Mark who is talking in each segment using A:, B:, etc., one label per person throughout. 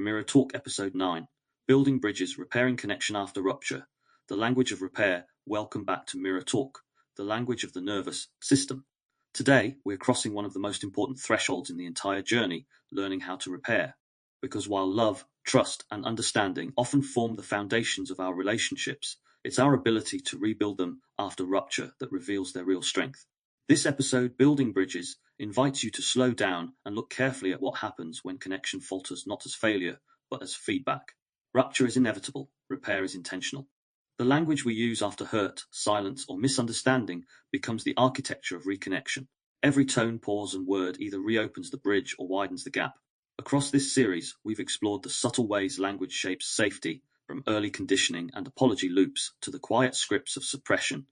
A: Mirror Talk Episode 9, Building Bridges, Repairing Connection After Rupture. The language of repair. Welcome back to Mirror Talk, the language of the nervous system. Today, we're crossing one of the most important thresholds in the entire journey, learning how to repair. Because while love, trust, and understanding often form the foundations of our relationships, it's our ability to rebuild them after rupture that reveals their real strength. This episode, Building Bridges, invites you to slow down and look carefully at what happens when connection falters not as failure, but as feedback. Rupture is inevitable, repair is intentional. The language we use after hurt, silence, or misunderstanding becomes the architecture of reconnection. Every tone, pause, and word either reopens the bridge or widens the gap. Across this series, we've explored the subtle ways language shapes safety, from early conditioning and apology loops to the quiet scripts of suppression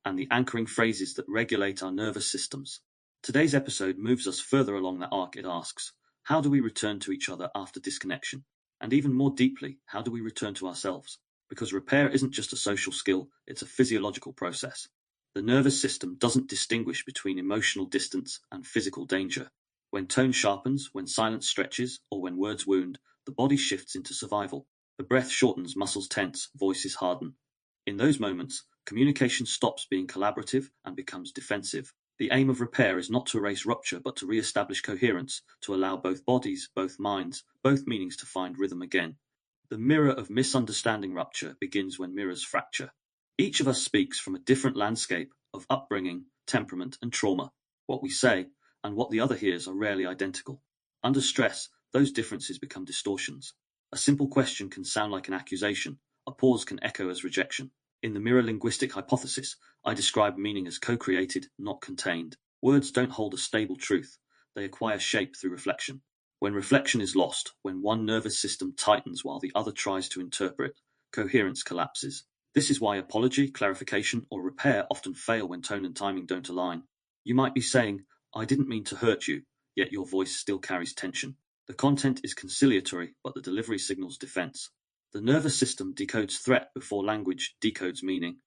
A: and the anchoring phrases that regulate our nervous systems. Today's episode moves us further along that arc. It asks, how do we return to each other after disconnection? And even more deeply, how do we return to ourselves? Because repair isn't just a social skill, it's a physiological process. The nervous system doesn't distinguish between emotional distance and physical danger. When tone sharpens, when silence stretches, or when words wound, the body shifts into survival. The breath shortens, muscles tense, voices harden. In those moments, communication stops being collaborative and becomes defensive. The aim of repair is not to erase rupture, but to re-establish coherence, to allow both bodies, both minds, both meanings to find rhythm again. The mirror of misunderstanding rupture begins when mirrors fracture. Each of us speaks from a different landscape of upbringing, temperament, and trauma. What we say and what the other hears are rarely identical. Under stress, those differences become distortions. A simple question can sound like an accusation. A pause can echo as rejection. In the mirror linguistic hypothesis, I describe meaning as co-created, not contained. Words don't hold a stable truth. They acquire shape through reflection. When reflection is lost, when one nervous system tightens while the other tries to interpret, coherence collapses. This is why apology, clarification, or repair often fail when tone and timing don't align. You might be saying, I didn't mean to hurt you, yet your voice still carries tension. The content is conciliatory, but the delivery signals defense. The nervous system decodes threat before language decodes meaning.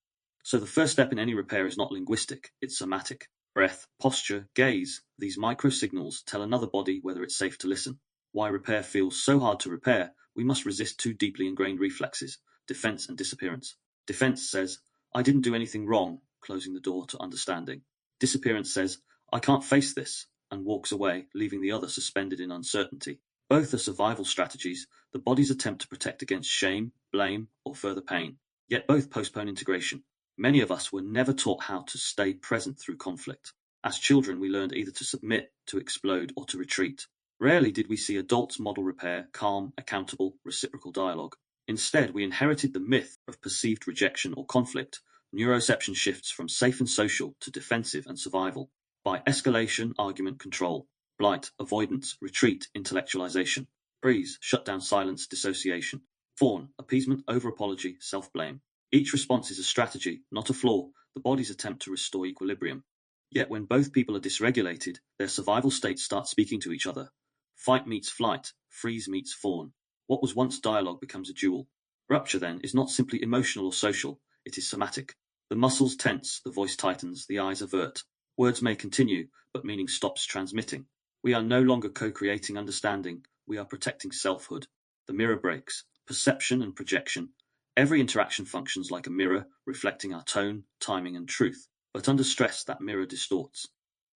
A: So the first step in any repair is not linguistic, it's somatic. Breath, posture, gaze, these micro-signals tell another body whether it's safe to listen. Why repair feels so hard to repair, we must resist two deeply ingrained reflexes, defense and disappearance. Defense says, I didn't do anything wrong, closing the door to understanding. Disappearance says, I can't face this, and walks away, leaving the other suspended in uncertainty. Both are survival strategies, the body's attempt to protect against shame, blame, or further pain. Yet both postpone integration. Many of us were never taught how to stay present through conflict. As children, we learned either to submit, to explode, or to retreat. Rarely did we see adults model repair, calm, accountable, reciprocal dialogue. Instead, we inherited the myth of perceived rejection or conflict. Neuroception shifts from safe and social to defensive and survival. By escalation, argument, control. Blight, avoidance, retreat, intellectualization. Freeze, shutdown, silence, dissociation. Fawn, appeasement, over-apology, self-blame. Each response is a strategy, not a flaw, the body's attempt to restore equilibrium. Yet when both people are dysregulated, their survival states start speaking to each other. Fight meets flight, freeze meets fawn. What was once dialogue becomes a duel. Rupture, then, is not simply emotional or social, it is somatic. The muscles tense, the voice tightens, the eyes avert. Words may continue, but meaning stops transmitting. We are no longer co-creating understanding, we are protecting selfhood. The mirror breaks, perception and projection. Every interaction functions like a mirror, reflecting our tone, timing, and truth. But under stress, that mirror distorts.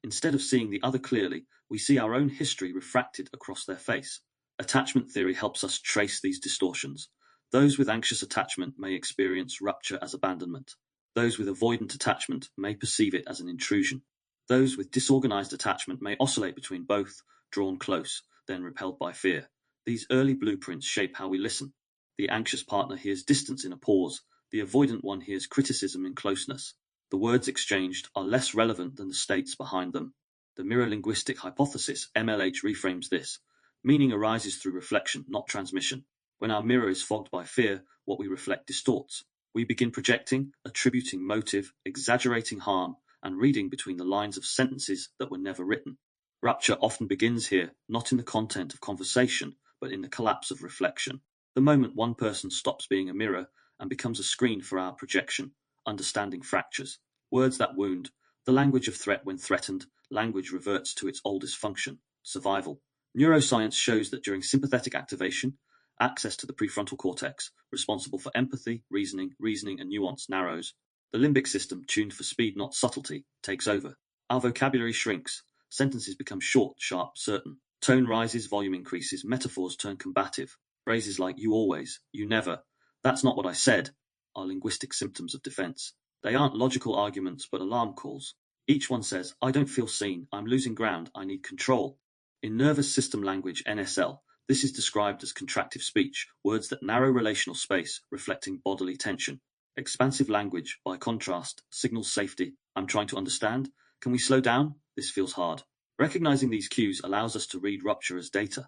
A: Instead of seeing the other clearly, we see our own history refracted across their face. Attachment theory helps us trace these distortions. Those with anxious attachment may experience rupture as abandonment. Those with avoidant attachment may perceive it as an intrusion. Those with disorganized attachment may oscillate between both, drawn close, then repelled by fear. These early blueprints shape how we listen. The anxious partner hears distance in a pause. The avoidant one hears criticism in closeness. The words exchanged are less relevant than the states behind them. The mirror linguistic hypothesis, MLH, reframes this. Meaning arises through reflection, not transmission. When our mirror is fogged by fear, what we reflect distorts. We begin projecting, attributing motive, exaggerating harm, and reading between the lines of sentences that were never written. Rupture often begins here, not in the content of conversation, but in the collapse of reflection. The moment one person stops being a mirror and becomes a screen for our projection, understanding fractures. Words that wound. The language of threat when threatened, language reverts to its oldest function, survival. Neuroscience shows that during sympathetic activation, Access to the prefrontal cortex, responsible for empathy, reasoning, and nuance, narrows. The limbic system, tuned for speed not subtlety, takes over. Our vocabulary shrinks. Sentences become short, sharp, certain. Tone rises, volume increases, metaphors turn combative. Phrases like you always, you never, that's not what I said, are linguistic symptoms of defense. They aren't logical arguments but alarm calls. Each one says, I don't feel seen, I'm losing ground, I need control. In nervous system language, NSL, this is described as contractive speech, words that narrow relational space, reflecting bodily tension. Expansive language, by contrast, signals safety. I'm trying to understand. Can we slow down? This feels hard. Recognizing these cues allows us to read rupture as data.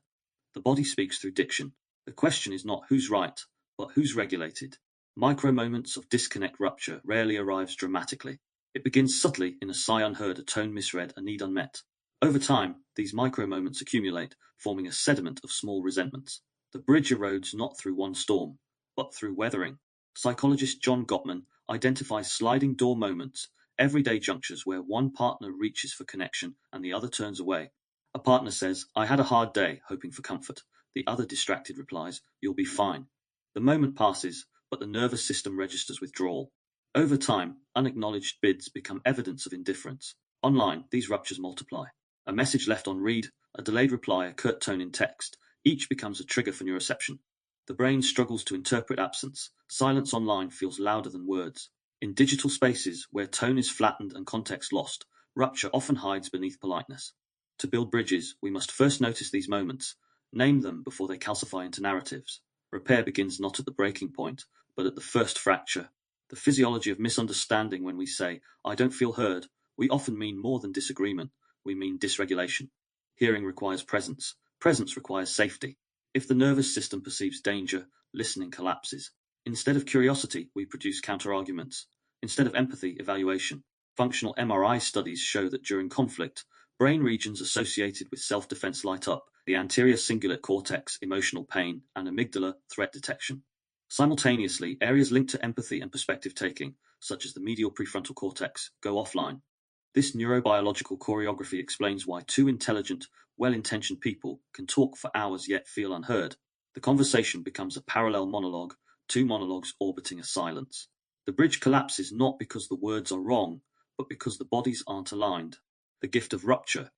A: The body speaks through diction. The question is not who's right, but who's regulated. Micro moments of disconnect rupture rarely arrives dramatically. It begins subtly in a sigh unheard, a tone misread, a need unmet. Over time, these micro moments accumulate, forming a sediment of small resentments. The bridge erodes not through one storm, but through weathering. Psychologist John Gottman identifies sliding door moments, everyday junctures where one partner reaches for connection and the other turns away. A partner says, I had a hard day, hoping for comfort. The other distracted replies, you'll be fine. The moment passes, but the nervous system registers withdrawal. Over time, unacknowledged bids become evidence of indifference. Online, these ruptures multiply. A message left on read, a delayed reply, a curt tone in text. Each becomes a trigger for neuroception. The brain struggles to interpret absence. Silence online feels louder than words. In digital spaces, where tone is flattened and context lost, rupture often hides beneath politeness. To build bridges, we must first notice these moments, name them before they calcify into narratives. Repair begins not at the breaking point, but at the first fracture. The physiology of misunderstanding. When we say, I don't feel heard, we often mean more than disagreement. We mean dysregulation. Hearing requires presence. Presence requires safety. If the nervous system perceives danger, listening collapses. Instead of curiosity, we produce counter-arguments. Instead of empathy, evaluation. Functional MRI studies show that during conflict, brain regions associated with self-defense light up, the anterior cingulate cortex, emotional pain, and amygdala, threat detection. Simultaneously, areas linked to empathy and perspective taking, such as the medial prefrontal cortex, go offline. This neurobiological choreography explains why two intelligent, well-intentioned people can talk for hours yet feel unheard. The conversation becomes a parallel monologue, two monologues orbiting a silence. The bridge collapses not because the words are wrong, but because the bodies aren't aligned. The gift of rupture.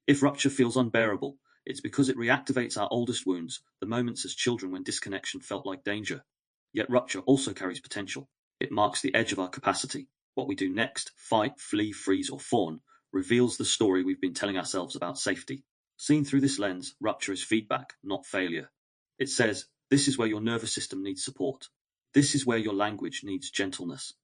A: If rupture feels unbearable, it's because it reactivates our oldest wounds, the moments as children when disconnection felt like danger. Yet rupture also carries potential. It marks the edge of our capacity. What we do next, fight, flee, freeze, or fawn, reveals the story we've been telling ourselves about safety. Seen through this lens, rupture is feedback, not failure. It says, this is where your nervous system needs support. This is where your language needs gentleness.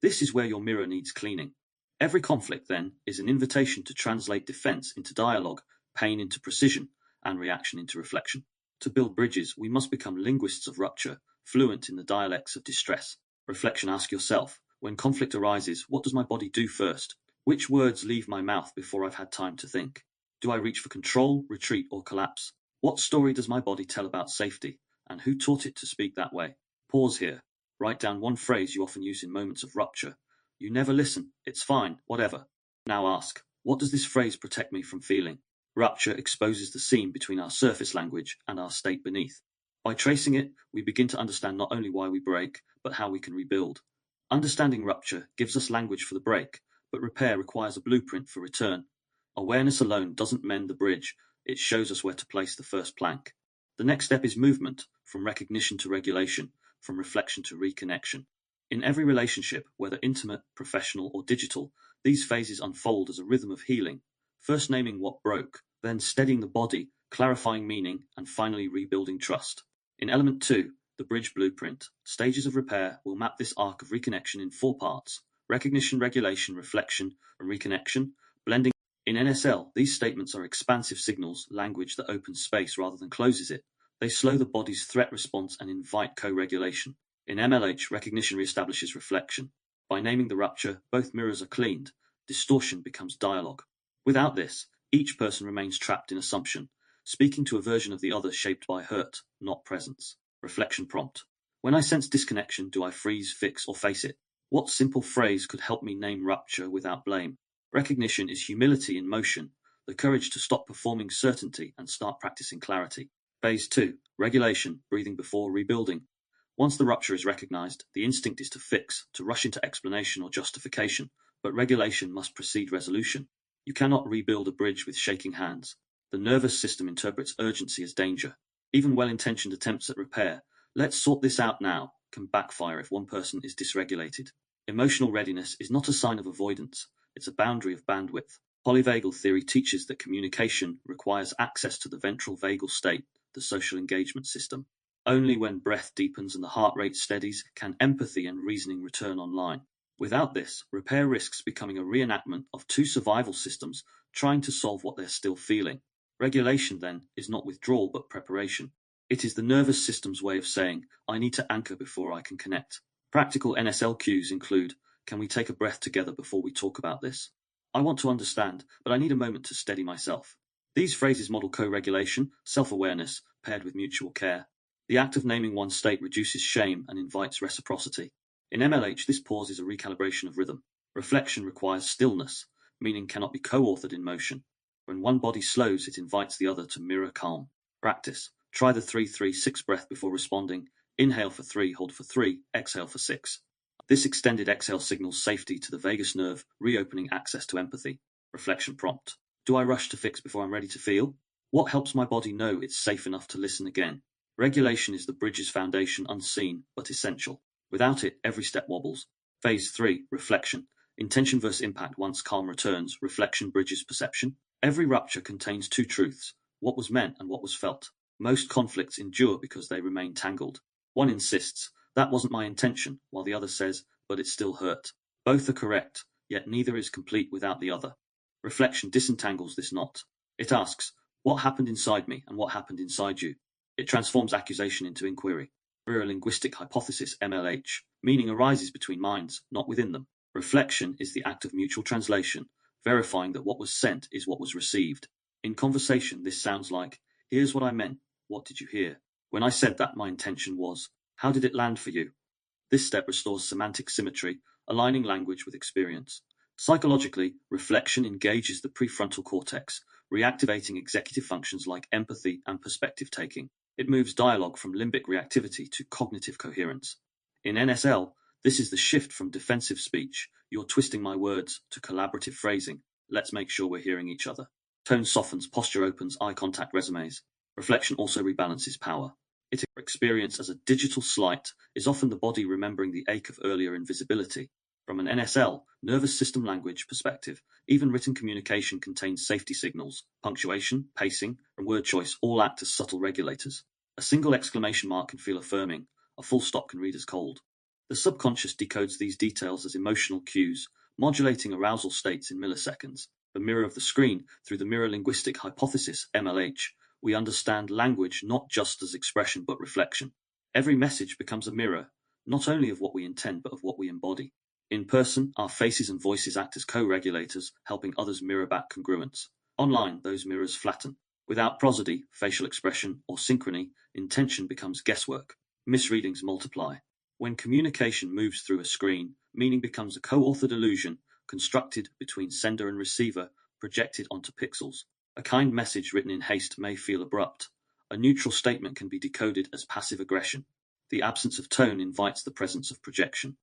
A: This is where your mirror needs cleaning. Every conflict, then, is an invitation to translate defense into dialogue, pain into precision, and reaction into reflection. To build bridges, we must become linguists of rupture, fluent in the dialects of distress. Reflection. Ask yourself, when conflict arises, what does my body do first? Which words leave my mouth before I've had time to think? Do I reach for control, retreat, or collapse? What story does my body tell about safety, and who taught it to speak that way? Pause here. Write down one phrase you often use in moments of rupture. You never listen. It's fine. Whatever. Now ask, what does this phrase protect me from feeling? Rupture exposes the seam between our surface language and our state beneath. By tracing it, we begin to understand not only why we break, but how we can rebuild. Understanding rupture gives us language for the break, but repair requires a blueprint for return. Awareness alone doesn't mend the bridge, it shows us where to place the first plank. The next step is movement, from recognition to regulation, from reflection to reconnection. In every relationship, whether intimate, professional, or digital, these phases unfold as a rhythm of healing, first naming what broke, then steadying the body, clarifying meaning, and finally rebuilding trust. In element 2, the bridge blueprint, stages of repair will map this arc of reconnection in 4 parts: recognition, regulation, reflection, and reconnection, blending. In NSL, these statements are expansive signals, language that opens space rather than closes it. They slow the body's threat response and invite co-regulation. In MLH, recognition reestablishes reflection. By naming the rupture, both mirrors are cleaned. Distortion becomes dialogue. Without this, each person remains trapped in assumption, speaking to a version of the other shaped by hurt, not presence. Reflection prompt. When I sense disconnection, do I freeze, fix, or face it? What simple phrase could help me name rupture without blame? Recognition is humility in motion, the courage to stop performing certainty and start practicing clarity. Phase 2. Regulation, breathing before rebuilding. Once the rupture is recognized, the instinct is to fix, to rush into explanation or justification, but regulation must precede resolution. You cannot rebuild a bridge with shaking hands. The nervous system interprets urgency as danger. Even well-intentioned attempts at repair, let's sort this out now, can backfire if one person is dysregulated. Emotional readiness is not a sign of avoidance, it's a boundary of bandwidth. Polyvagal theory teaches that communication requires access to the ventral vagal state, the social engagement system. Only when breath deepens and the heart rate steadies can empathy and reasoning return online. Without this, repair risks becoming a reenactment of two survival systems trying to solve what they're still feeling. Regulation, then, is not withdrawal but preparation. It is the nervous system's way of saying, I need to anchor before I can connect. Practical NSL cues include, can we take a breath together before we talk about this? I want to understand, but I need a moment to steady myself. These phrases model co-regulation, self-awareness, paired with mutual care. The act of naming one's state reduces shame and invites reciprocity. In MLH, this pause is a recalibration of rhythm. Reflection requires stillness, meaning cannot be co-authored in motion. When one body slows, it invites the other to mirror calm. Practice. Try the 3-3-6 breath before responding. Inhale for 3, hold for 3, exhale for 6. This extended exhale signals safety to the vagus nerve, reopening access to empathy. Reflection prompt. Do I rush to fix before I'm ready to feel? What helps my body know it's safe enough to listen again? Regulation is the bridge's foundation, unseen, but essential. Without it, every step wobbles. Phase 3, reflection. Intention versus impact. Once calm returns, reflection bridges perception. Every rupture contains two truths, what was meant and what was felt. Most conflicts endure because they remain tangled. One insists, that wasn't my intention, while the other says, but it still hurt. Both are correct, yet neither is complete without the other. Reflection disentangles this knot. It asks, what happened inside me and what happened inside you? It transforms accusation into inquiry. Mirror-linguistic hypothesis, MLH. Meaning arises between minds, not within them. Reflection is the act of mutual translation, verifying that what was sent is what was received. In conversation, this sounds like, here's what I meant, what did you hear? When I said that, my intention was, how did it land for you? This step restores semantic symmetry, aligning language with experience. Psychologically, reflection engages the prefrontal cortex, reactivating executive functions like empathy and perspective taking. It moves dialogue from limbic reactivity to cognitive coherence. In NSL, this is the shift from defensive speech, you're twisting my words, to collaborative phrasing, let's make sure we're hearing each other. Tone softens, posture opens, eye contact resumes. Reflection also rebalances power. Its experience as a digital slight is often the body remembering the ache of earlier invisibility. From an NSL, nervous system language perspective, even written communication contains safety signals. Punctuation, pacing, and word choice all act as subtle regulators. A single exclamation mark can feel affirming, a full stop can read as cold. The subconscious decodes these details as emotional cues, modulating arousal states in milliseconds. The mirror of the screen, through the mirror-linguistic hypothesis, MLH, we understand language not just as expression but reflection. Every message becomes a mirror, not only of what we intend but of what we embody. In person, our faces and voices act as co-regulators, helping others mirror back congruence. Online, those mirrors flatten. Without prosody, facial expression, or synchrony, intention becomes guesswork. Misreadings multiply. When communication moves through a screen, meaning becomes a co-authored illusion, constructed between sender and receiver, projected onto pixels. A kind message written in haste may feel abrupt. A neutral statement can be decoded as passive aggression. The absence of tone invites the presence of projection.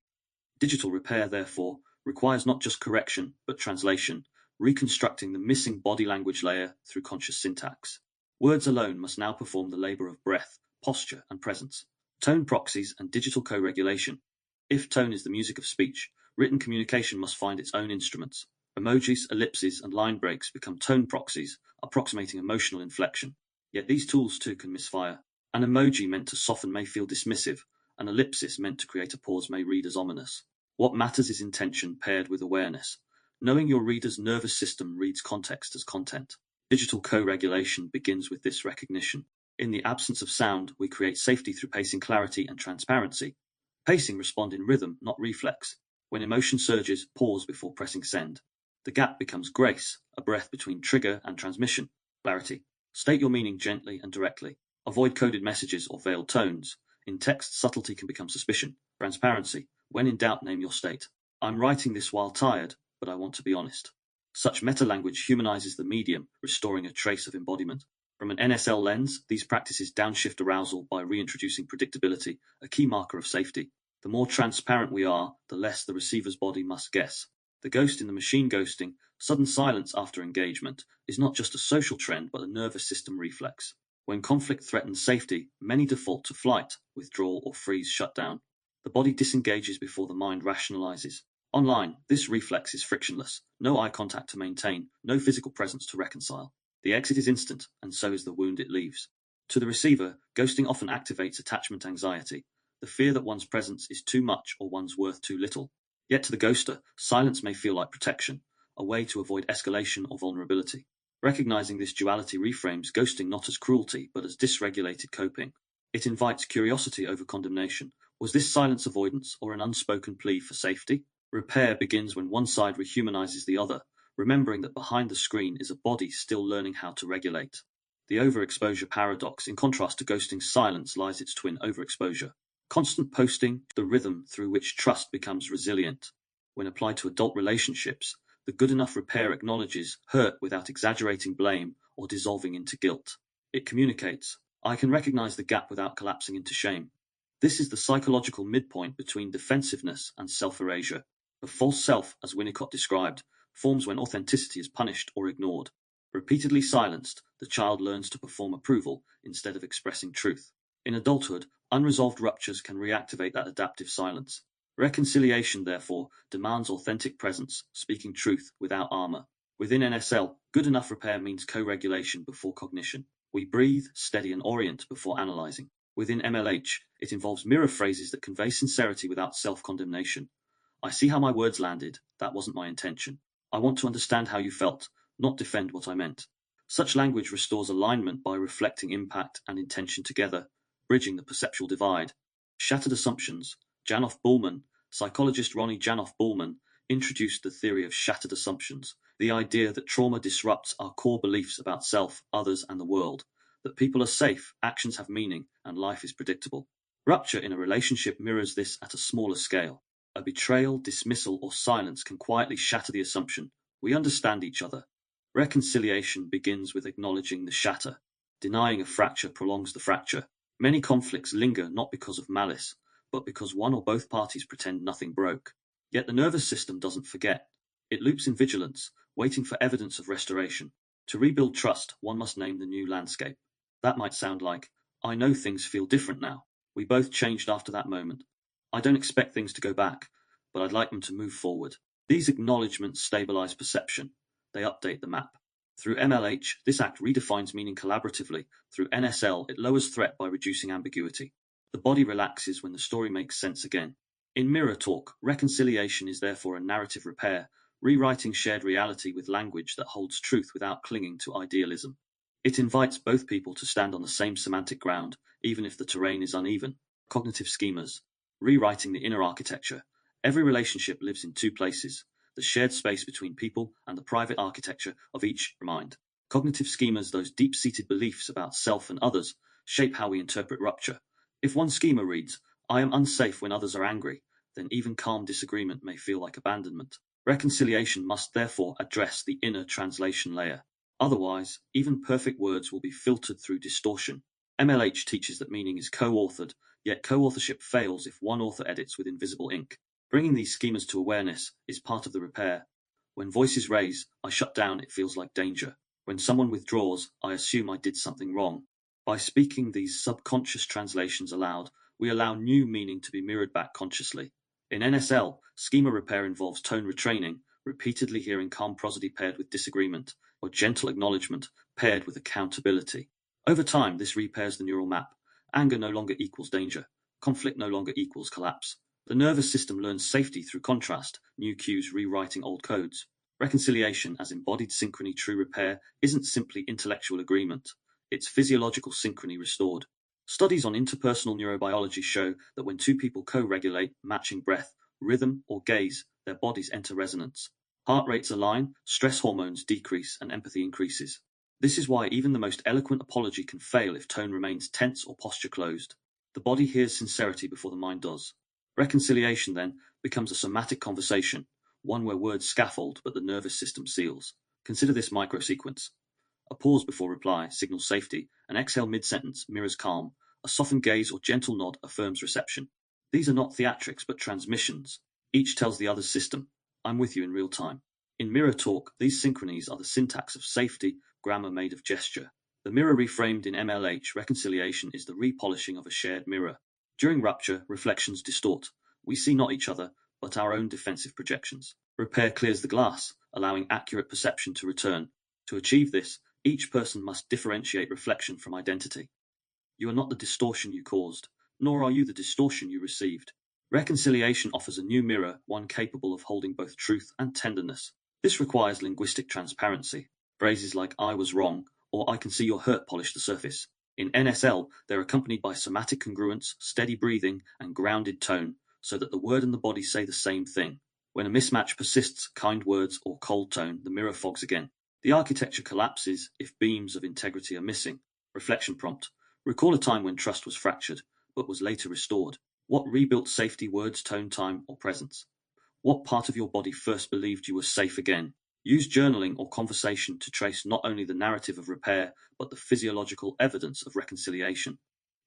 A: Digital repair, therefore, requires not just correction, but translation, reconstructing the missing body language layer through conscious syntax. Words alone must now perform the labor of breath, posture, and presence. Tone proxies and digital co-regulation. If tone is the music of speech, written communication must find its own instruments. Emojis, ellipses, and line breaks become tone proxies, approximating emotional inflection. Yet these tools too can misfire. An emoji meant to soften may feel dismissive. An ellipsis meant to create a pause may read as ominous. What matters is intention paired with awareness. Knowing your reader's nervous system reads context as content. Digital co-regulation begins with this recognition. In the absence of sound, we create safety through pacing, clarity, and transparency. Pacing responds in rhythm, not reflex. When emotion surges, pause before pressing send. The gap becomes grace, a breath between trigger and transmission. Clarity. State your meaning gently and directly. Avoid coded messages or veiled tones. In text, subtlety can become suspicion. Transparency. When in doubt, name your state. I'm writing this while tired, but I want to be honest. Such meta-language humanizes the medium, restoring a trace of embodiment. From an NSL lens, these practices downshift arousal by reintroducing predictability, a key marker of safety. The more transparent we are, the less the receiver's body must guess. The ghost in the machine ghosting, sudden silence after engagement, is not just a social trend but a nervous system reflex. When conflict threatens safety, many default to flight, withdrawal, or freeze shutdown. The body disengages before the mind rationalizes. Online, this reflex is frictionless. No eye contact to maintain, no physical presence to reconcile. The exit is instant, and so is the wound it leaves. To the receiver, ghosting often activates attachment anxiety, the fear that one's presence is too much or one's worth too little. Yet to the ghoster, silence may feel like protection, a way to avoid escalation or vulnerability. Recognizing this duality reframes ghosting not as cruelty, but as dysregulated coping. It invites curiosity over condemnation. Was this silence avoidance or an unspoken plea for safety? Repair begins when one side rehumanizes the other, remembering that behind the screen is a body still learning how to regulate. The overexposure paradox, in contrast to ghosting silence, lies its twin, overexposure. Constant posting, the rhythm through which trust becomes resilient. When applied to adult relationships, the good enough repair acknowledges hurt without exaggerating blame or dissolving into guilt. It communicates, I can recognize the gap without collapsing into shame. This is the psychological midpoint between defensiveness and self-erasure. The false self, as Winnicott described, forms when authenticity is punished or ignored. Repeatedly silenced, the child learns to perform approval instead of expressing truth. In adulthood, unresolved ruptures can reactivate that adaptive silence. Reconciliation, therefore, demands authentic presence, speaking truth without armor. Within NSL, good enough repair means co-regulation before cognition. We breathe, steady, and orient before analyzing. Within MLH, it involves mirror phrases that convey sincerity without self-condemnation. I see how my words landed. That wasn't my intention. I want to understand how you felt, not defend what I meant. Such language restores alignment by reflecting impact and intention together, bridging the perceptual divide. Shattered assumptions. Janoff Bullman, psychologist Ronnie Janoff Bullman, introduced the theory of shattered assumptions, the idea that trauma disrupts our core beliefs about self, others, and the world, that people are safe, actions have meaning, and life is predictable. Rupture in a relationship mirrors this at a smaller scale. A betrayal, dismissal, or silence can quietly shatter the assumption, we understand each other. Reconciliation begins with acknowledging the shatter. Denying a fracture prolongs the fracture. Many conflicts linger not because of malice, but because one or both parties pretend nothing broke. Yet the nervous system doesn't forget. It loops in vigilance, waiting for evidence of restoration. To rebuild trust, one must name the new landscape. That might sound like, I know things feel different now. We both changed after that moment. I don't expect things to go back, but I'd like them to move forward. These acknowledgements stabilize perception. They update the map. Through MLH, this act redefines meaning collaboratively. Through NSL, it lowers threat by reducing ambiguity. The body relaxes when the story makes sense again. In mirror talk, reconciliation is therefore a narrative repair, rewriting shared reality with language that holds truth without clinging to idealism. It invites both people to stand on the same semantic ground, even if the terrain is uneven. Cognitive schemas. Rewriting the inner architecture. Every relationship lives in two places, the shared space between people and the private architecture of each mind. Cognitive schemas, those deep-seated beliefs about self and others, shape how we interpret rupture. If one schema reads, I am unsafe when others are angry, then even calm disagreement may feel like abandonment. Reconciliation must therefore address the inner translation layer. Otherwise, even perfect words will be filtered through distortion. MLH teaches that meaning is co-authored, yet co-authorship fails if one author edits with invisible ink. Bringing these schemas to awareness is part of the repair. When voices raise, I shut down, it feels like danger. When someone withdraws, I assume I did something wrong. By speaking these subconscious translations aloud, we allow new meaning to be mirrored back consciously. In NSL, schema repair involves tone retraining, repeatedly hearing calm prosody paired with disagreement, or gentle acknowledgement paired with accountability. Over time, this repairs the neural map. Anger no longer equals danger. Conflict no longer equals collapse. The nervous system learns safety through contrast, new cues rewriting old codes. Reconciliation as embodied synchrony, true repair, isn't simply intellectual agreement. It's physiological synchrony restored. Studies on interpersonal neurobiology show that when two people co-regulate, matching breath, rhythm, or gaze, their bodies enter resonance. Heart rates align, stress hormones decrease, and empathy increases. This is why even the most eloquent apology can fail if tone remains tense or posture closed. The body hears sincerity before the mind does. Reconciliation, then, becomes a somatic conversation, one where words scaffold but the nervous system seals. Consider this microsequence. A pause before reply signals safety. An exhale mid-sentence mirrors calm. A softened gaze or gentle nod affirms reception. These are not theatrics but transmissions. Each tells the other's system, I'm with you in real time. In mirror talk, these synchronies are the syntax of safety, grammar made of gesture. The mirror reframed in MLH reconciliation is the repolishing of a shared mirror. During rupture, reflections distort. We see not each other, but our own defensive projections. Repair clears the glass, allowing accurate perception to return. To achieve this, each person must differentiate reflection from identity. You are not the distortion you caused, nor are you the distortion you received. Reconciliation offers a new mirror, one capable of holding both truth and tenderness. This requires linguistic transparency. Phrases like I was wrong or I can see your hurt polish the surface. In NSL, they're accompanied by somatic congruence, steady breathing, and grounded tone, so that the word and the body say the same thing. When a mismatch persists, kind words or cold tone, the mirror fogs again. The architecture collapses if beams of integrity are missing. Reflection prompt. Recall a time when trust was fractured, but was later restored. What rebuilt safety, words, tone, time, or presence? What part of your body first believed you were safe again? Use journaling or conversation to trace not only the narrative of repair, but the physiological evidence of reconciliation.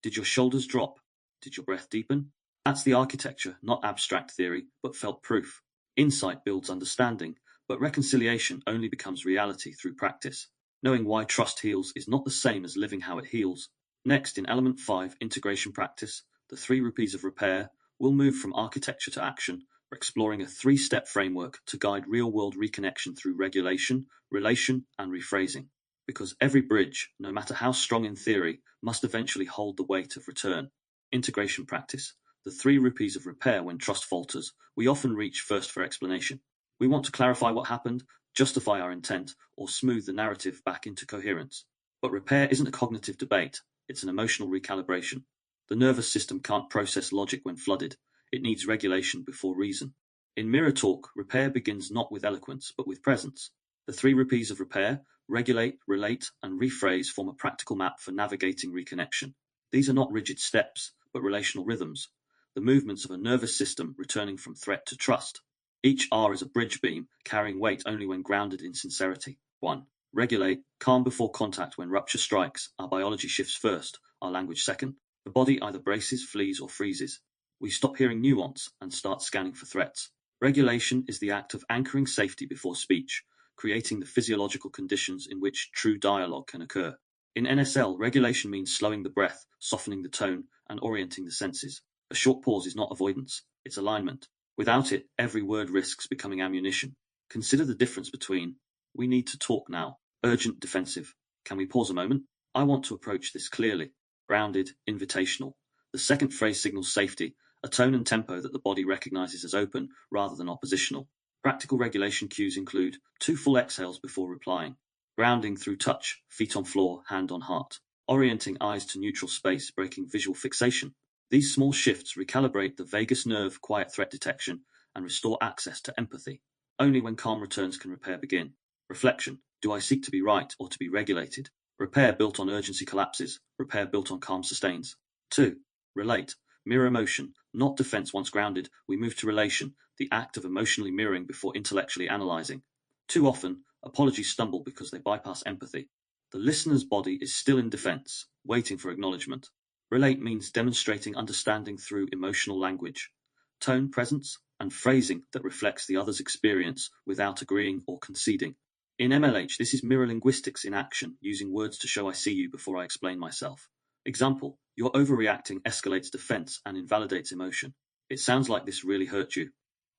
A: Did your shoulders drop? Did your breath deepen? That's the architecture, not abstract theory, but felt proof. Insight builds understanding, but reconciliation only becomes reality through practice. Knowing why trust heals is not the same as living how it heals. Next, in Element 5, Integration Practice, the 3 rupees of repair, we'll move from architecture to action. We're exploring a 3-step framework to guide real-world reconnection through regulation, relation, and rephrasing. Because every bridge, no matter how strong in theory, must eventually hold the weight of return. Integration practice. The 3 rupees of repair when trust falters. We often reach first for explanation. We want to clarify what happened, justify our intent, or smooth the narrative back into coherence. But repair isn't a cognitive debate, it's an emotional recalibration. The nervous system can't process logic when flooded. It needs regulation before reason. In mirror talk, repair begins not with eloquence, but with presence. The 3 rupees of repair, regulate, relate, and rephrase form a practical map for navigating reconnection. These are not rigid steps, but relational rhythms, the movements of a nervous system returning from threat to trust. Each R is a bridge beam, carrying weight only when grounded in sincerity. 1. Regulate, calm before contact when rupture strikes. Our biology shifts first, our language second. The body either braces, flees, or freezes. We stop hearing nuance and start scanning for threats. Regulation is the act of anchoring safety before speech, creating the physiological conditions in which true dialogue can occur. In NSL, regulation means slowing the breath, softening the tone, and orienting the senses. A short pause is not avoidance, it's alignment. Without it, every word risks becoming ammunition. Consider the difference between, we need to talk now, urgent, defensive. Can we pause a moment? I want to approach this clearly. Grounded, invitational. The second phrase signals safety, a tone and tempo that the body recognizes as open rather than oppositional. Practical regulation cues include 2 full exhales before replying, grounding through touch, feet on floor, hand on heart, orienting eyes to neutral space, breaking visual fixation. These small shifts recalibrate the vagus nerve, quiet threat detection, and restore access to empathy. Only when calm returns can repair begin. Reflection. Do I seek to be right or to be regulated? Repair built on urgency collapses. Repair built on calm sustains. 2. Relate. Mirror emotion, not defense. Once grounded, we move to relation, the act of emotionally mirroring before intellectually analyzing. Too often, apologies stumble because they bypass empathy. The listener's body is still in defense, waiting for acknowledgement. Relate means demonstrating understanding through emotional language, tone, presence, and phrasing that reflects the other's experience without agreeing or conceding. In MLH, this is mirror linguistics in action, using words to show I see you before I explain myself. Example, your overreacting escalates defense and invalidates emotion. It sounds like this really hurt you.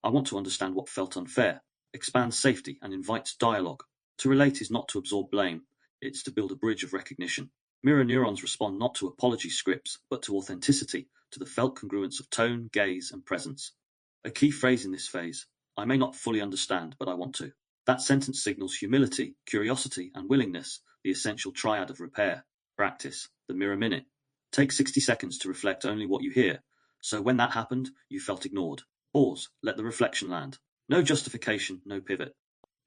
A: I want to understand what felt unfair. Expands safety and invites dialogue. To relate is not to absorb blame, it's to build a bridge of recognition. Mirror neurons respond not to apology scripts, but to authenticity, to the felt congruence of tone, gaze, and presence. A key phrase in this phase, I may not fully understand, but I want to. That sentence signals humility, curiosity, and willingness, the essential triad of repair. Practice, the mirror minute. Take 60 seconds to reflect only what you hear. So when that happened, you felt ignored. Pause, let the reflection land. No justification, no pivot.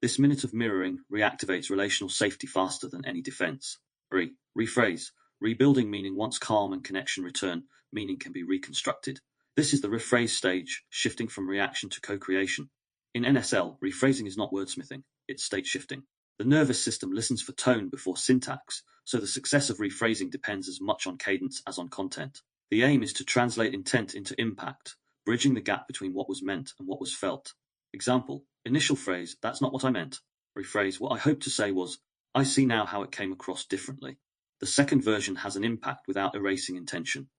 A: This minute of mirroring reactivates relational safety faster than any defense. 3. Rephrase. Rebuilding meaning. Once calm and connection return, meaning can be reconstructed. This is the rephrase stage, shifting from reaction to co-creation. In NSL, rephrasing is not wordsmithing, it's state shifting. The nervous system listens for tone before syntax, so the success of rephrasing depends as much on cadence as on content. The aim is to translate intent into impact, bridging the gap between what was meant and what was felt. Example, initial phrase, "That's not what I meant." Rephrase, "What I hoped to say was, I see now how it came across differently." The second version has an impact without erasing intention.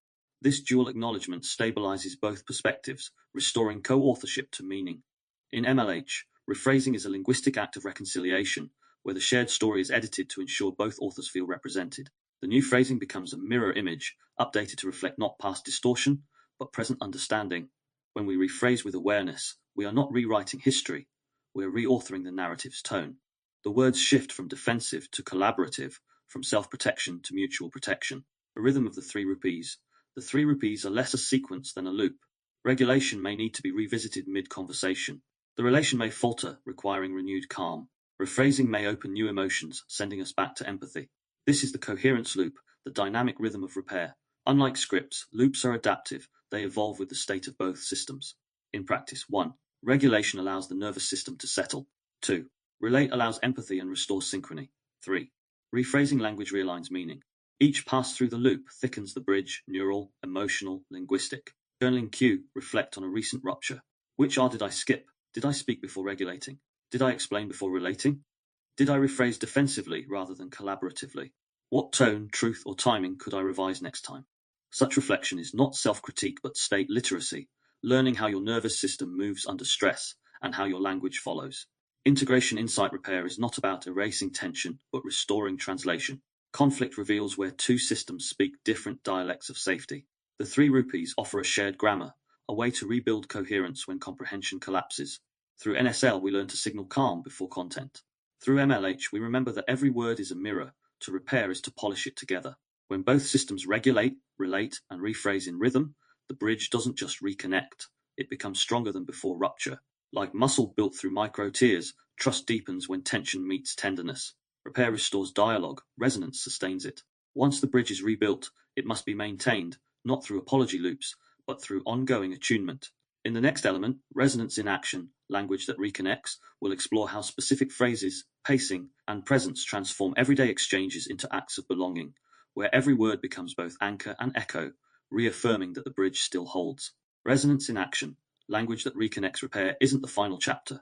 A: This dual acknowledgement stabilizes both perspectives, restoring co-authorship to meaning. In MLH, rephrasing is a linguistic act of reconciliation, where the shared story is edited to ensure both authors feel represented. The new phrasing becomes a mirror image, updated to reflect not past distortion, but present understanding. When we rephrase with awareness, we are not rewriting history, we are reauthoring the narrative's tone. The words shift from defensive to collaborative, from self-protection to mutual protection. A rhythm of the 3 rupees. The 3 rupees are less a sequence than a loop. Regulation may need to be revisited mid-conversation. The relation may falter, requiring renewed calm. Rephrasing may open new emotions, sending us back to empathy. This is the coherence loop, the dynamic rhythm of repair. Unlike scripts, loops are adaptive, they evolve with the state of both systems. In practice, 1. Regulation allows the nervous system to settle. 2. Relate allows empathy and restores synchrony. 3. Rephrasing language realigns meaning. Each pass through the loop thickens the bridge, neural, emotional, linguistic. Journaling cue, reflect on a recent rupture. Which R did I skip? Did I speak before regulating? Did I explain before relating? Did I rephrase defensively rather than collaboratively? What tone, truth, or timing could I revise next time? Such reflection is not self-critique but state literacy, learning how your nervous system moves under stress and how your language follows. Integration insight repair is not about erasing tension but restoring translation. Conflict reveals where 2 systems speak different dialects of safety. The 3 rupees offer a shared grammar, a way to rebuild coherence when comprehension collapses. Through NSL, we learn to signal calm before content. Through MLH, we remember that every word is a mirror. To repair is to polish it together. When both systems regulate, relate, and rephrase in rhythm, the bridge doesn't just reconnect, it becomes stronger than before rupture. Like muscle built through micro tears, trust deepens when tension meets tenderness. Repair restores dialogue, resonance sustains it. Once the bridge is rebuilt, it must be maintained, not through apology loops, but through ongoing attunement. In the next element, resonance in action, language that reconnects, will explore how specific phrases, pacing, and presence transform everyday exchanges into acts of belonging, where every word becomes both anchor and echo, reaffirming that the bridge still holds. Resonance in action, language that reconnects repair, isn't the final chapter.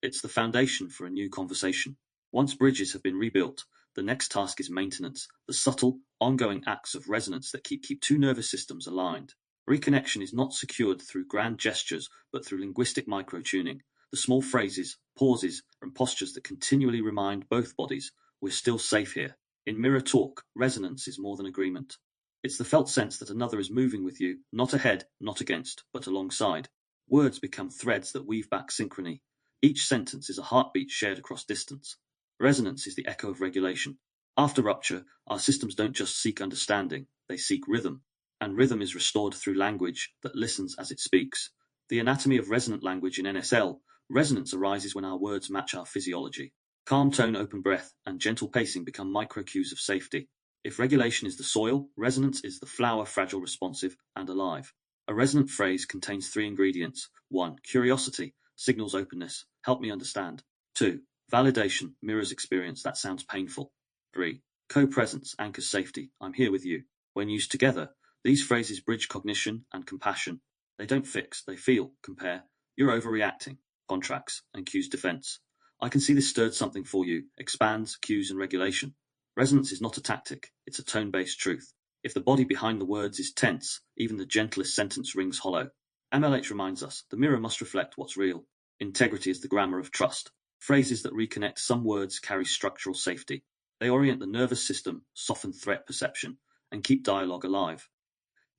A: It's the foundation for a new conversation. Once bridges have been rebuilt, the next task is maintenance, the subtle, ongoing acts of resonance that keep 2 nervous systems aligned. Reconnection is not secured through grand gestures, but through linguistic micro-tuning, the small phrases, pauses, and postures that continually remind both bodies, we're still safe here. In mirror talk, resonance is more than agreement. It's the felt sense that another is moving with you, not ahead, not against, but alongside. Words become threads that weave back synchrony. Each sentence is a heartbeat shared across distance. Resonance is the echo of regulation. After rupture, our systems don't just seek understanding, they seek rhythm. And rhythm is restored through language that listens as it speaks. The anatomy of resonant language in NSL, resonance arises when our words match our physiology. Calm tone, open breath, and gentle pacing become micro-cues of safety. If regulation is the soil, resonance is the flower, fragile, responsive, and alive. A resonant phrase contains 3 ingredients. 1. Curiosity, signals openness, help me understand. 2. Validation, mirrors experience, that sounds painful. 3. Co-presence, anchors safety, I'm here with you. When used together, these phrases bridge cognition and compassion. They don't fix, they feel, compare. You're overreacting, contracts, and cues defense. I can see this stirred something for you, expands, cues, and regulation. Resonance is not a tactic, it's a tone-based truth. If the body behind the words is tense, even the gentlest sentence rings hollow. MLH reminds us, the mirror must reflect what's real. Integrity is the grammar of trust. Phrases that reconnect some words carry structural safety. They orient the nervous system, soften threat perception, and keep dialogue alive.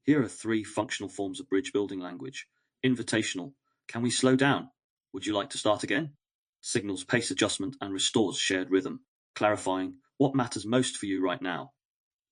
A: Here are 3 functional forms of bridge-building language. Invitational, can we slow down? Would you like to start again? Signals pace adjustment and restores shared rhythm. Clarifying, what matters most for you right now?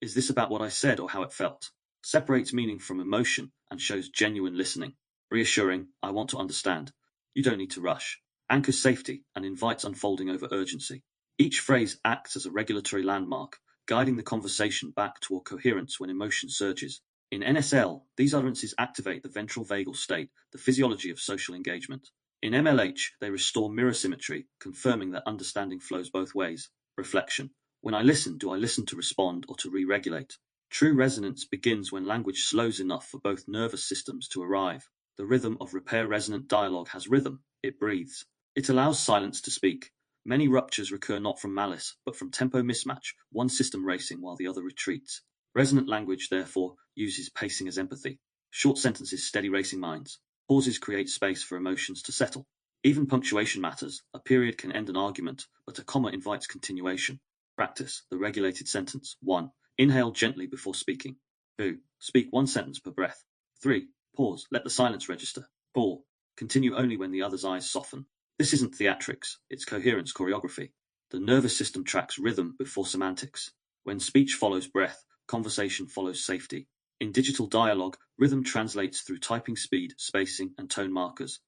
A: Is this about what I said or how it felt? Separates meaning from emotion and shows genuine listening. Reassuring, I want to understand. You don't need to rush. Anchors safety and invites unfolding over urgency. Each phrase acts as a regulatory landmark, guiding the conversation back toward coherence when emotion surges. In NSL, these utterances activate the ventral vagal state, the physiology of social engagement. In MLH, they restore mirror symmetry, confirming that understanding flows both ways. Reflection. When I listen, do I listen to respond or to re-regulate? True resonance begins when language slows enough for both nervous systems to arrive. The rhythm of repair resonant dialogue has rhythm. It breathes. It allows silence to speak. Many ruptures recur not from malice, but from tempo mismatch, one system racing while the other retreats. Resonant language, therefore, uses pacing as empathy. Short sentences steady racing minds. Pauses create space for emotions to settle. Even punctuation matters. A period can end an argument, but a comma invites continuation. Practice the regulated sentence. 1. Inhale gently before speaking. 2. Speak one sentence per breath. 3. Pause. Let the silence register. 4. Continue only when the other's eyes soften. This isn't theatrics, it's coherence choreography. The nervous system tracks rhythm before semantics. When speech follows breath, conversation follows safety. In digital dialogue, rhythm translates through typing speed, spacing, and tone markers.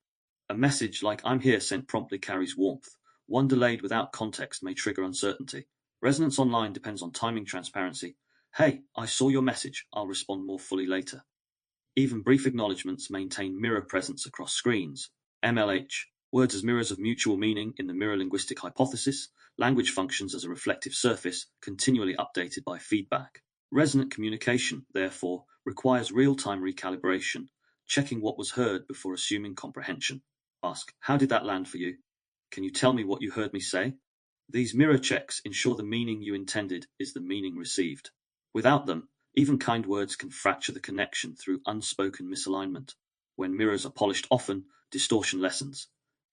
A: A message like "I'm here" sent promptly carries warmth. One delayed without context may trigger uncertainty. Resonance online depends on timing transparency. "Hey, I saw your message. I'll respond more fully later." Even brief acknowledgements maintain mirror presence across screens. MLH. Words as mirrors of mutual meaning in the mirror linguistic hypothesis. Language functions as a reflective surface, continually updated by feedback. Resonant communication, therefore, requires real-time recalibration, checking what was heard before assuming comprehension. Ask, "How did that land for you? Can you tell me what you heard me say?" These mirror checks ensure the meaning you intended is the meaning received. Without them, even kind words can fracture the connection through unspoken misalignment. When mirrors are polished often, distortion lessens.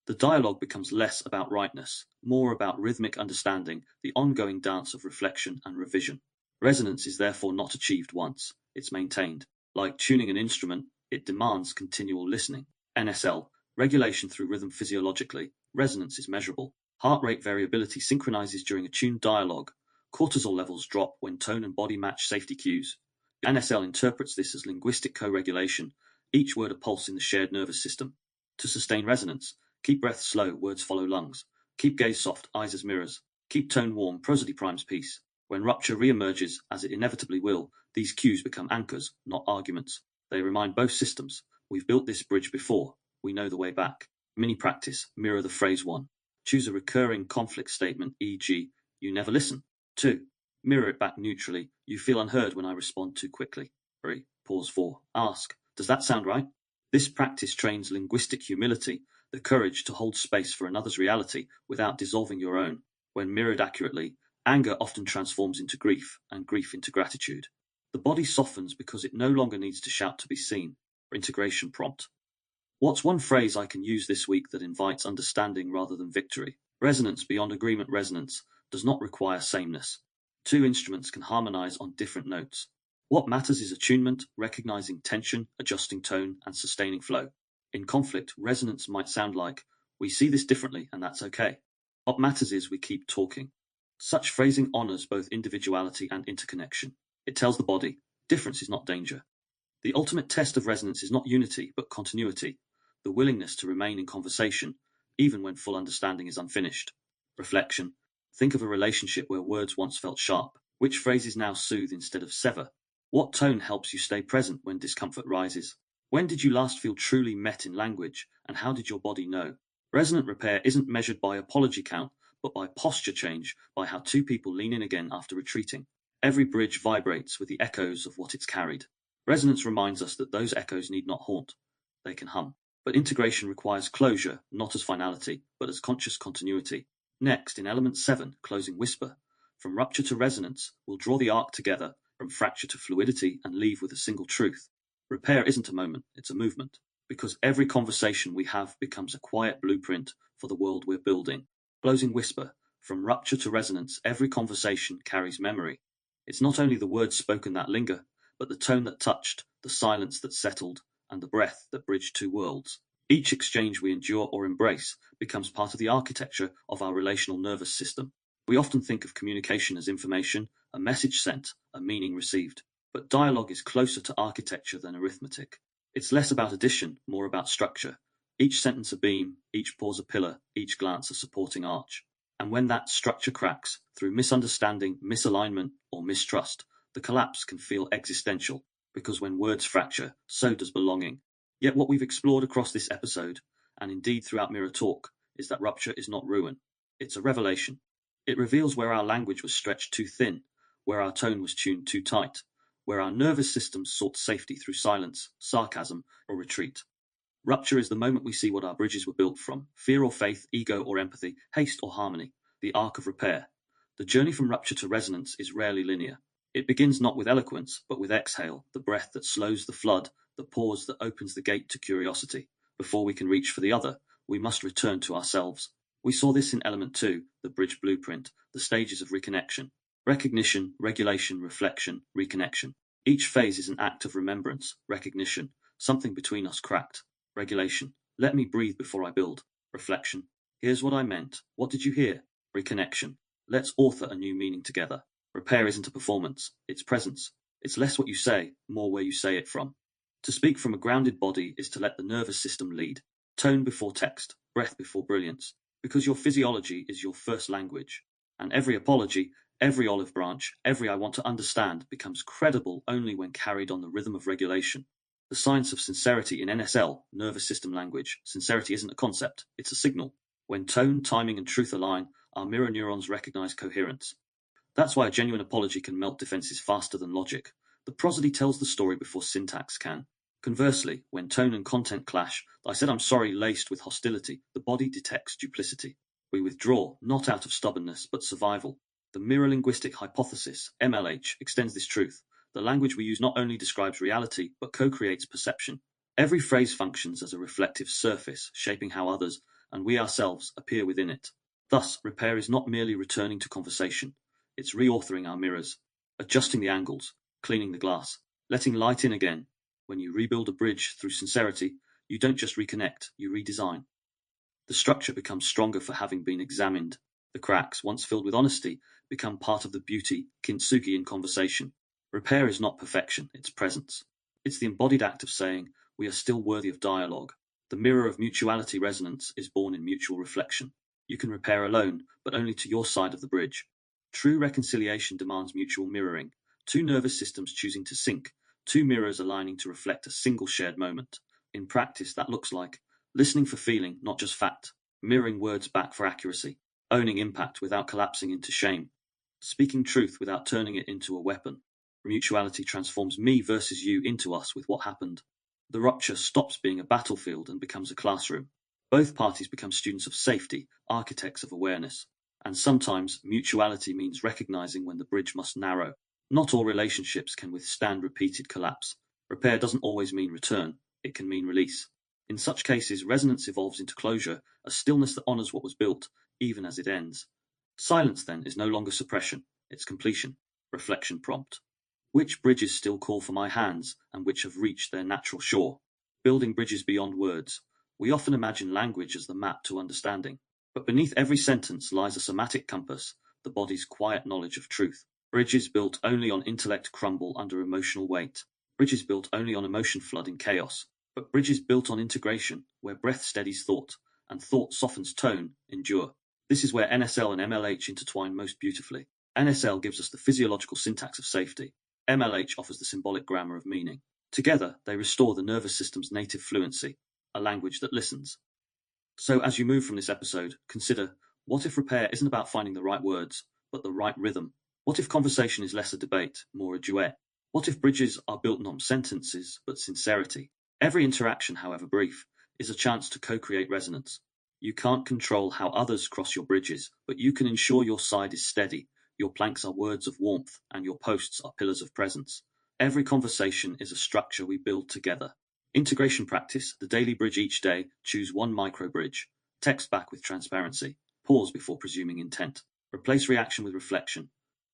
A: The dialogue becomes less about rightness, more about rhythmic understanding, the ongoing dance of reflection and revision. Resonance is therefore not achieved once, it's maintained. Like tuning an instrument, it demands continual listening. NSL, regulation through rhythm physiologically, resonance is measurable. Heart rate variability synchronizes during attuned dialogue. Cortisol levels drop when tone and body match safety cues. NSL interprets this as linguistic co-regulation, each word a pulse in the shared nervous system. To sustain resonance, keep breath slow, words follow lungs. Keep gaze soft, eyes as mirrors. Keep tone warm, prosody primes peace. When rupture re-emerges, as it inevitably will, these cues become anchors, not arguments. They remind both systems, we've built this bridge before, we know the way back. Mini practice, mirror the phrase 1. Choose a recurring conflict statement, e.g., "You never listen." 2. Mirror it back neutrally, "You feel unheard when I respond too quickly." 3. Pause 4. Ask, "Does that sound right?" This practice trains linguistic humility, the courage to hold space for another's reality without dissolving your own. When mirrored accurately, anger often transforms into grief, and grief into gratitude. The body softens because it no longer needs to shout to be seen. Integration prompt. What's one phrase I can use this week that invites understanding rather than victory? Resonance beyond agreement. Resonance does not require sameness. Two instruments can harmonize on different notes. What matters is attunement, recognizing tension, adjusting tone, and sustaining flow. In conflict, resonance might sound like, "We see this differently, and that's okay." What matters is we keep talking. Such phrasing honors both individuality and interconnection. It tells the body, difference is not danger. The ultimate test of resonance is not unity, but continuity, the willingness to remain in conversation, even when full understanding is unfinished. Reflection. Think of a relationship where words once felt sharp. Which phrases now soothe instead of sever? What tone helps you stay present when discomfort rises? When did you last feel truly met in language, and how did your body know? Resonant repair isn't measured by apology count, but by posture change, by how two people lean in again after retreating. Every bridge vibrates with the echoes of what it's carried. Resonance reminds us that those echoes need not haunt, they can hum. But integration requires closure, not as finality, but as conscious continuity. Next, in element 7, closing whisper. From rupture to resonance, we'll draw the arc together, from fracture to fluidity, and leave with a single truth. Repair isn't a moment, it's a movement. Because every conversation we have becomes a quiet blueprint for the world we're building. Closing whisper. From rupture to resonance, every conversation carries memory. It's not only the words spoken that linger, but the tone that touched, the silence that settled, and the breath that bridged two worlds. Each exchange we endure or embrace becomes part of the architecture of our relational nervous system. We often think of communication as information, a message sent, a meaning received. But dialogue is closer to architecture than arithmetic. It's less about addition, more about structure. Each sentence a beam, each pause a pillar, each glance a supporting arch. And when that structure cracks, through misunderstanding, misalignment, or mistrust, the collapse can feel existential, because when words fracture, so does belonging. Yet what we've explored across this episode, and indeed throughout Mirror Talk, is that rupture is not ruin. It's a revelation. It reveals where our language was stretched too thin, where our tone was tuned too tight, where our nervous systems sought safety through silence, sarcasm, or retreat. Rupture is the moment we see what our bridges were built from: fear or faith, ego or empathy, haste or harmony, the arc of repair. The journey from rupture to resonance is rarely linear. It begins not with eloquence, but with exhale, the breath that slows the flood, the pause that opens the gate to curiosity. Before we can reach for the other, we must return to ourselves. We saw this in Element 2, the bridge blueprint, the stages of reconnection. Recognition, regulation, reflection, reconnection. Each phase is an act of remembrance, recognition, something between us cracked. Regulation. Let me breathe before I build. Reflection. Here's what I meant. What did you hear? Reconnection. Let's author a new meaning together. Repair isn't a performance. It's presence. It's less what you say, more where you say it from. To speak from a grounded body is to let the nervous system lead. Tone before text, breath before brilliance. Because your physiology is your first language. And every apology, every olive branch, every I want to understand becomes credible only when carried on the rhythm of regulation. The science of sincerity in NSL, nervous system language. Sincerity isn't a concept, it's a signal. When tone, timing, and truth align, our mirror neurons recognize coherence. That's why a genuine apology can melt defenses faster than logic. The prosody tells the story before syntax can. Conversely, when tone and content clash, I said I'm sorry laced with hostility, the body detects duplicity. We withdraw, not out of stubbornness, but survival. The mirror linguistic hypothesis, MLH, extends this truth. The language we use not only describes reality, but co-creates perception. Every phrase functions as a reflective surface, shaping how others, and we ourselves, appear within it. Thus, repair is not merely returning to conversation. It's reauthoring our mirrors, adjusting the angles, cleaning the glass, letting light in again. When you rebuild a bridge through sincerity, you don't just reconnect, you redesign. The structure becomes stronger for having been examined. The cracks, once filled with honesty, become part of the beauty, kintsugi in conversation. Repair is not perfection, it's presence. It's the embodied act of saying, we are still worthy of dialogue. The mirror of mutuality resonance is born in mutual reflection. You can repair alone, but only to your side of the bridge. True reconciliation demands mutual mirroring, two nervous systems choosing to sync, two mirrors aligning to reflect a single shared moment. In practice, that looks like listening for feeling, not just fact, mirroring words back for accuracy, owning impact without collapsing into shame, speaking truth without turning it into a weapon. Mutuality transforms me versus you into us with what happened. The rupture stops being a battlefield and becomes a classroom. Both parties become students of safety, architects of awareness. And sometimes mutuality means recognizing when the bridge must narrow. Not all relationships can withstand repeated collapse. Repair doesn't always mean return, it can mean release. In such cases, resonance evolves into closure, a stillness that honors what was built, even as it ends. Silence, then, is no longer suppression, it's completion. Reflection prompt. Which bridges still call for my hands, and which have reached their natural shore? Building bridges beyond words. We often imagine language as the map to understanding. But beneath every sentence lies a somatic compass, the body's quiet knowledge of truth. Bridges built only on intellect crumble under emotional weight. Bridges built only on emotion flood in chaos. But bridges built on integration, where breath steadies thought, and thought softens tone, endure. This is where NSL and MLH intertwine most beautifully. NSL gives us the physiological syntax of safety. MLH offers the symbolic grammar of meaning. Together, they restore the nervous system's native fluency, a language that listens. So as you move from this episode, consider, what if repair isn't about finding the right words, but the right rhythm? What if conversation is less a debate, more a duet? What if bridges are built not sentences, but sincerity? Every interaction, however brief, is a chance to co-create resonance. You can't control how others cross your bridges, but you can ensure your side is steady, your planks are words of warmth, and your posts are pillars of presence. Every conversation is a structure we build together. Integration practice, the daily bridge each day, choose one micro bridge. Text back with transparency. Pause before presuming intent. Replace reaction with reflection.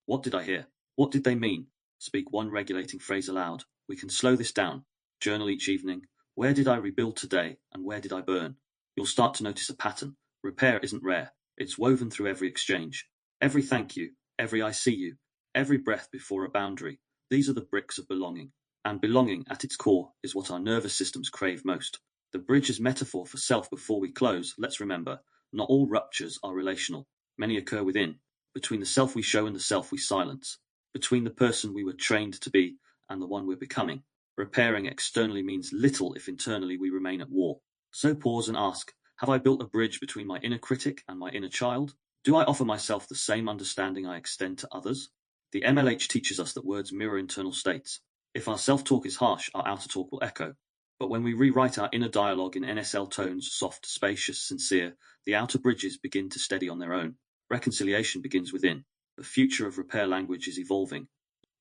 A: What did I hear? What did they mean? Speak one regulating phrase aloud. We can slow this down. Journal each evening. Where did I rebuild today, and where did I burn? You'll start to notice a pattern. Repair isn't rare. It's woven through every exchange. Every thank you, every I see you, every breath before a boundary. These are the bricks of belonging. And belonging, at its core, is what our nervous systems crave most. The bridge is metaphor for self before we close. Let's remember, not all ruptures are relational. Many occur within, between the self we show and the self we silence, between the person we were trained to be and the one we're becoming. Repairing externally means little if internally we remain at war. So pause and ask, have I built a bridge between my inner critic and my inner child? Do I offer myself the same understanding I extend to others? The MLH teaches us that words mirror internal states. If our self-talk is harsh, our outer talk will echo. But when we rewrite our inner dialogue in NSL tones, soft, spacious, sincere, the outer bridges begin to steady on their own. Reconciliation begins within. The future of repair language is evolving.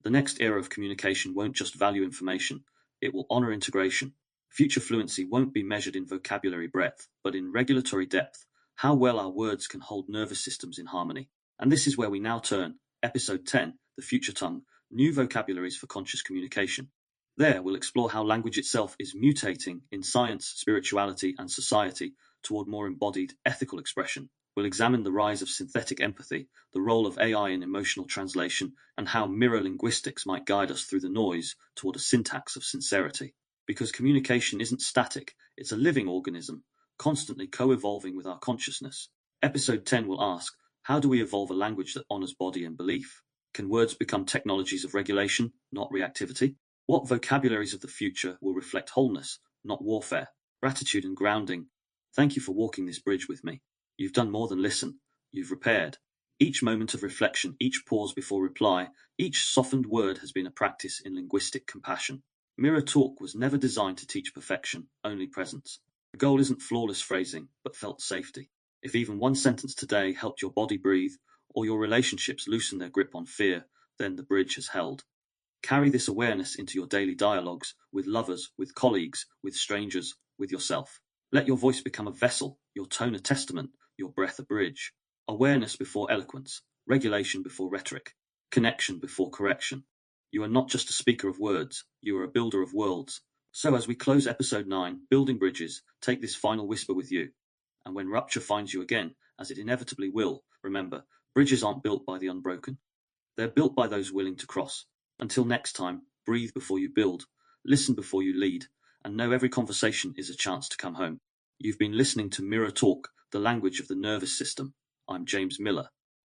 A: The next era of communication won't just value information, it will honor integration. Future fluency won't be measured in vocabulary breadth, but in regulatory depth, how well our words can hold nervous systems in harmony. And this is where we now turn, Episode 10, The Future Tongue, New Vocabularies for Conscious Communication. There, we'll explore how language itself is mutating in science, spirituality, and society toward more embodied, ethical expression. We'll examine the rise of synthetic empathy, the role of AI in emotional translation, and how mirror linguistics might guide us through the noise toward a syntax of sincerity. Because communication isn't static, it's a living organism, constantly co-evolving with our consciousness. Episode 10 will ask, how do we evolve a language that honors body and belief? Can words become technologies of regulation, not reactivity? What vocabularies of the future will reflect wholeness, not warfare, gratitude and grounding? Thank you for walking this bridge with me. You've done more than listen, you've repaired. Each moment of reflection, each pause before reply, each softened word has been a practice in linguistic compassion. Mirror talk was never designed to teach perfection, only presence. The goal isn't flawless phrasing, but felt safety. If even one sentence today helped your body breathe, or your relationships loosen their grip on fear, then the bridge has held. Carry this awareness into your daily dialogues, with lovers, with colleagues, with strangers, with yourself. Let your voice become a vessel, your tone a testament, your breath a bridge. Awareness before eloquence, regulation before rhetoric, connection before correction. You are not just a speaker of words, you are a builder of worlds. So as we close episode 9, Building Bridges, take this final whisper with you. And when rupture finds you again, as it inevitably will, remember, bridges aren't built by the unbroken. They're built by those willing to cross. Until next time, breathe before you build, listen before you lead, and know every conversation is a chance to come home. You've been listening to Mirror Talk, the language of the nervous system. I'm James Miller.